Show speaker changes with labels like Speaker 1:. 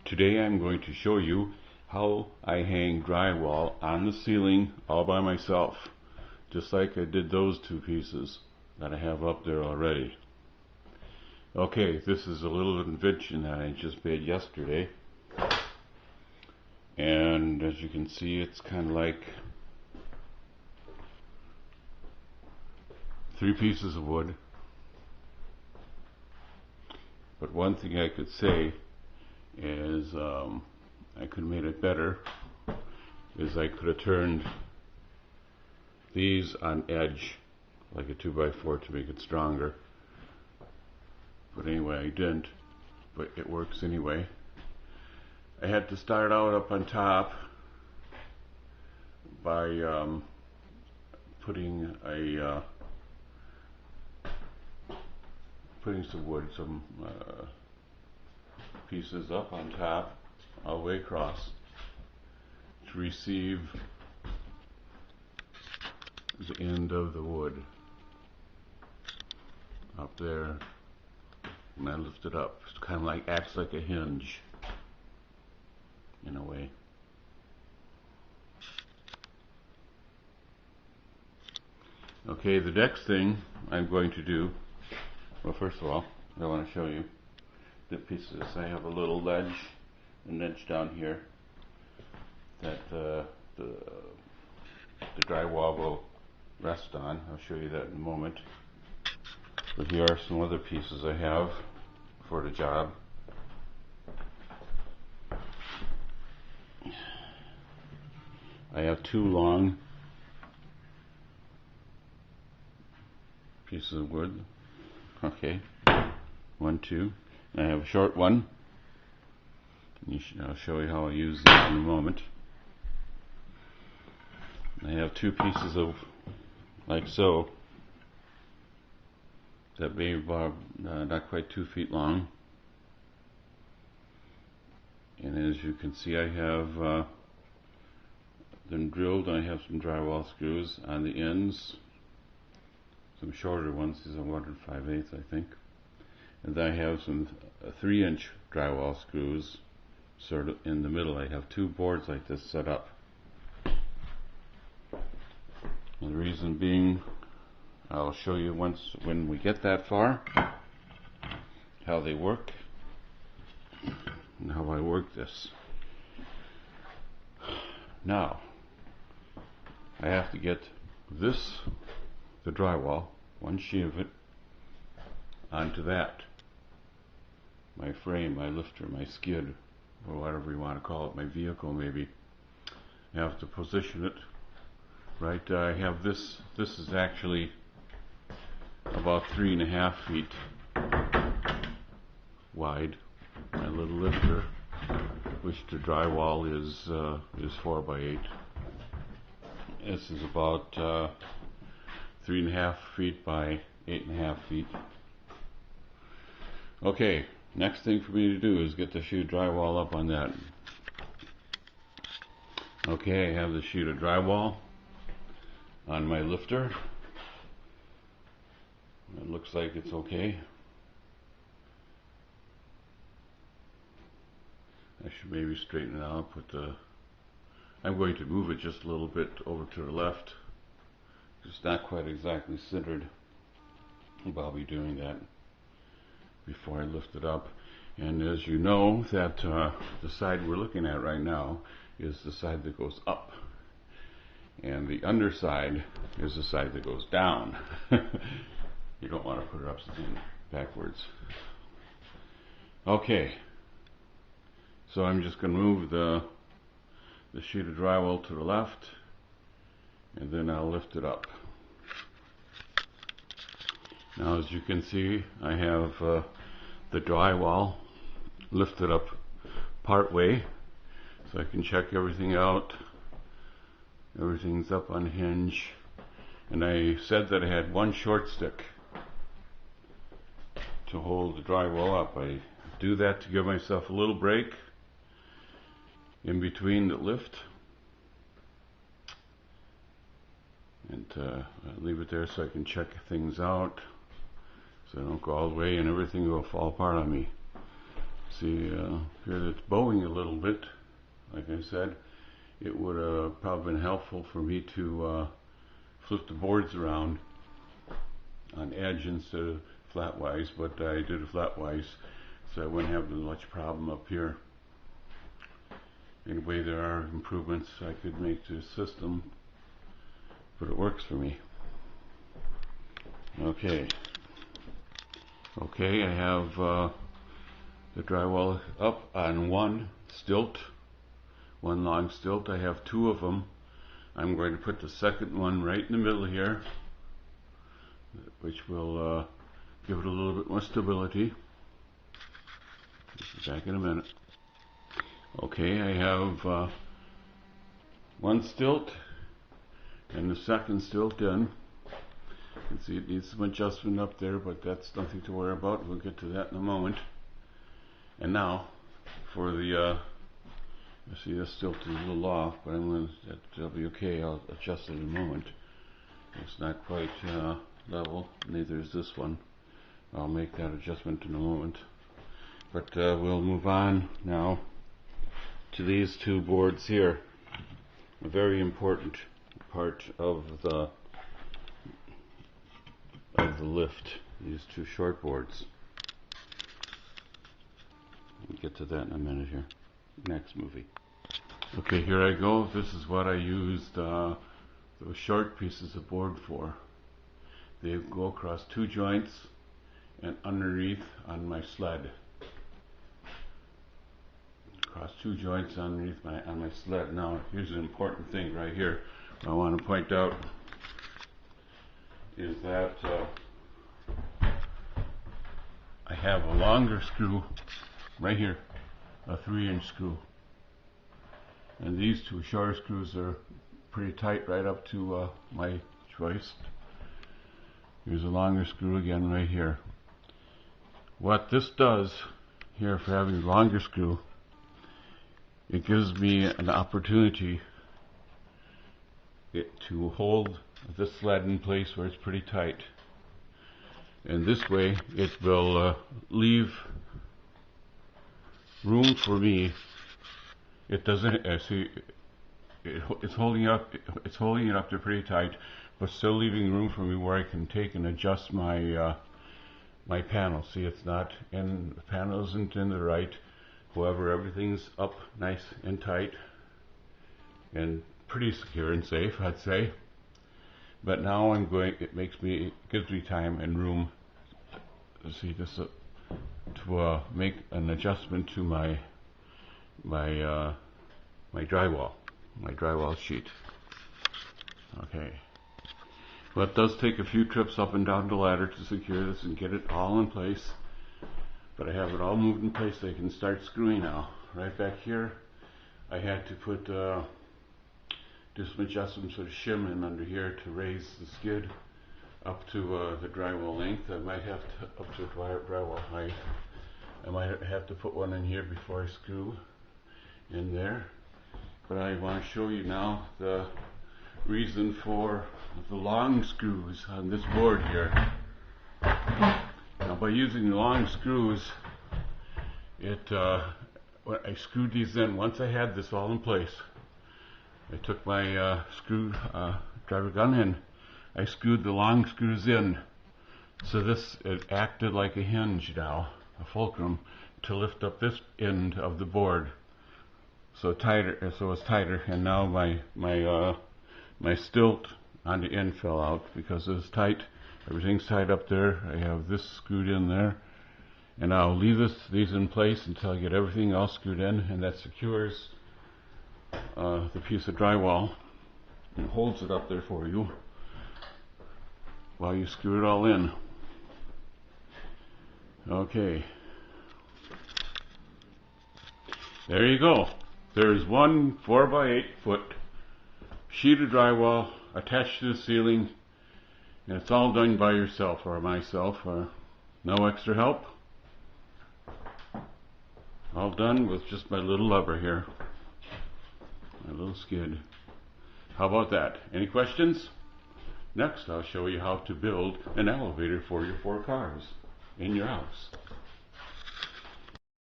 Speaker 1: Today I'm going to show you how I hang drywall on the ceiling all by myself, just like I did those two pieces that I have up there already. Okay, this is a little invention that I just made yesterday, and as you can see, it's kind of like 3 pieces of wood. But one thing I could say is I could have made it better, is I could have turned these on edge like a 2x4 to make it stronger. But anyway, I didn't, but it works anyway. I had to start out up on top by putting some wood, some pieces up on top all the way across to receive the end of the wood up there, and I lift it up. It's kind of like, acts like a hinge in a way. Okay, the next thing I'm going to do, well, first of all, I want to show you the pieces. I have a little ledge, an inch down here, that the drywall will rest on. I'll show you that in a moment. But here are some other pieces I have for the job. I have 2 long pieces of wood. Okay, 1, 2. And I have a short one. I'll show you how I use that in a moment. I have 2 pieces of, like so, that may be not quite 2 feet long. And as you can see, I have them drilled, and I have some drywall screws on the ends, some shorter ones. These are 1 5/8, I think. And then I have some 3-inch drywall screws sort of in the middle. I have 2 boards like this set up. And the reason being, I'll show you when we get that far how they work and how I work this. Now, I have to get the drywall, one sheet of it, onto that. My frame, my lifter, my skid, or whatever you want to call it, my vehicle maybe. I have to position it right. I have this is actually about 3.5 feet wide, my little lifter, which the drywall is 4x8. This is about 3.5 feet by 8.5 feet. Okay, next thing for me to do is get the sheet of drywall up on that. Okay, I have the sheet of drywall on my lifter. It looks like it's okay. I should maybe straighten it out, but I'm going to move it just a little bit over to the left. It's not quite exactly centered, but I'll be doing that before I lift it up. And as you know, that the side we're looking at right now is the side that goes up, and the underside is the side that goes down. You don't want to put it upside down, backwards. Okay, so I'm just going to move the sheet of drywall to the left, and then I'll lift it up. Now, as you can see, I have the drywall lifted up part way, so I can check everything out. Everything's up on hinge, and I said that I had 1 short stick to hold the drywall up. I do that to give myself a little break in between the lift, and I leave it there so I can check things out, so I don't go all the way and everything will fall apart on me. See here it's bowing a little bit. Like I said, it would have probably been helpful for me to flip the boards around on edge instead of flatwise, but I did it flatwise so I wouldn't have much problem up here. Anyway, there are improvements I could make to the system, but it works for me. Okay, I have the drywall up on one long stilt. I have two of them. I'm going to put the second one right in the middle here, which will give it a little bit more stability. Back in a minute. Okay, I have one stilt and the second stilt in. You can see it needs some adjustment up there, but that's nothing to worry about. We'll get to that in a moment. And now, for the, see this stilt is a little off, but that'll be okay. I'll adjust it in a moment. It's not quite level, neither is this one. I'll make that adjustment in a moment. But we'll move on now to these two boards here. A very important part of the lift. These two short boards. We'll get to that in a minute here. Next movie. Okay, here I go. This is what I used those short pieces of board for. They go across two joints and underneath on my sled. Across two joints underneath on my sled. Now, here's an important thing right here I want to point out is that I have a longer screw right here, a 3-inch screw, and these two short screws are pretty tight right up to my joist. Here's a longer screw again right here. What this does here for having a longer screw, it gives me an opportunity to hold the sled in place where it's pretty tight. And this way it will leave room for me. It doesn't see it's holding it up there pretty tight, but still leaving room for me where I can take and adjust my my panel. See, it's not in, the panel isn't in the right. However, everything's up nice and tight and pretty secure and safe, I'd say. But now it gives me time and room to see this to make an adjustment to my drywall sheet. Okay. Well, it does take a few trips up and down the ladder to secure this and get it all in place. But I have it all moved in place so I can start screwing now. Right back here, I had to put do some adjustments with a shim in under here to raise the skid up to the drywall length. I might have to, up to drywall height. I might have to put one in here before I screw in there. But I want to show you now the reason for the long screws on this board here. Now, by using the long screws, when I screwed these in, once I had this all in place, I took my driver gun in. I screwed the long screws in, so it acted like a hinge now, a fulcrum, to lift up this end of the board. So it's tighter, and now my stilt on the end fell out because it was tight. Everything's tight up there. I have this screwed in there, and I'll leave these in place until I get everything else screwed in, and that secures the piece of drywall and holds it up there for you while you screw it all in. Okay, there you go. There's one 4x8 foot sheet of drywall attached to the ceiling, and it's all done by yourself or myself, or no extra help. All done with just my little lever here, my little skid. How about that? Any questions? Next, I'll show you how to build an elevator for your 4 cars in your house.